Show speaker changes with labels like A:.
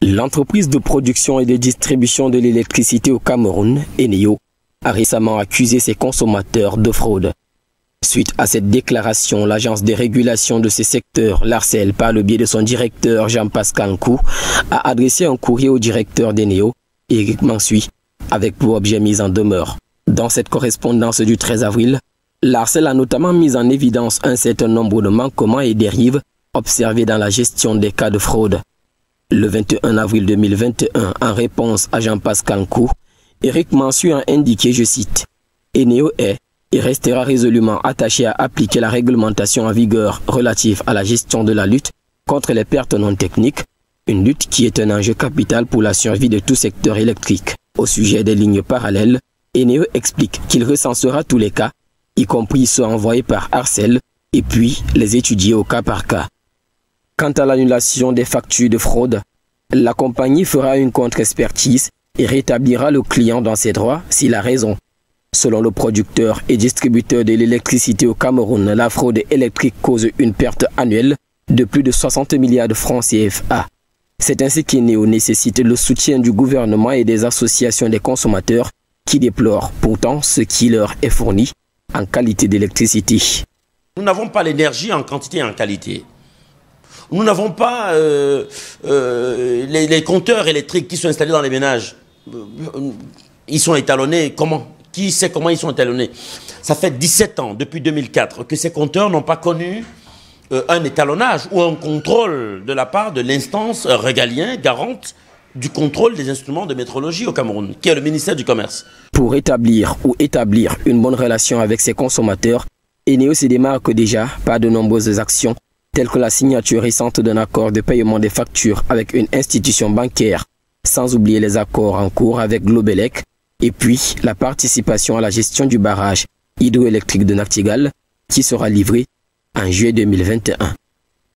A: L'entreprise de production et de distribution de l'électricité au Cameroun, Eneo, a récemment accusé ses consommateurs de fraude. Suite à cette déclaration, l'agence de régulation de ces secteurs, l'ARCEL, par le biais de son directeur Jean-Pascal Nkou, a adressé un courrier au directeur d'Eneo, Éric Mansuy, avec pour objet mise en demeure. Dans cette correspondance du 13 avril, l'ARCEL a notamment mis en évidence un certain nombre de manquements et dérives observés dans la gestion des cas de fraude. Le 21 avril 2021, en réponse à Jean-Pascal Nkou, Éric Mansuy a indiqué, je cite, « Eneo est et restera résolument attaché à appliquer la réglementation en vigueur relative à la gestion de la lutte contre les pertes non techniques, une lutte qui est un enjeu capital pour la survie de tout secteur électrique. » Au sujet des lignes parallèles, Eneo explique qu'il recensera tous les cas, y compris ceux envoyés par ARCEL, et puis les étudier au cas par cas. Quant à l'annulation des factures de fraude, la compagnie fera une contre-expertise et rétablira le client dans ses droits s'il a raison. Selon le producteur et distributeur de l'électricité au Cameroun, la fraude électrique cause une perte annuelle de plus de 60 milliards de francs CFA. C'est ainsi qu'Eneo nécessite le soutien du gouvernement et des associations des consommateurs qui déplorent pourtant ce qui leur est fourni en qualité d'électricité.
B: Nous n'avons pas l'énergie en quantité et en qualité. Nous n'avons pas les compteurs électriques qui sont installés dans les ménages. Ils sont étalonnés. Comment? Qui sait comment ils sont étalonnés? Ça fait 17 ans, depuis 2004, que ces compteurs n'ont pas connu un étalonnage ou un contrôle de la part de l'instance régalienne garante du contrôle des instruments de métrologie au Cameroun, qui est le ministère du Commerce.
A: Pour établir une bonne relation avec ses consommateurs, Eneo se démarque déjà par de nombreuses actions, telles que la signature récente d'un accord de paiement des factures avec une institution bancaire, sans oublier les accords en cours avec Globelec, et puis la participation à la gestion du barrage hydroélectrique de Nachtigal, qui sera livré en juillet 2021.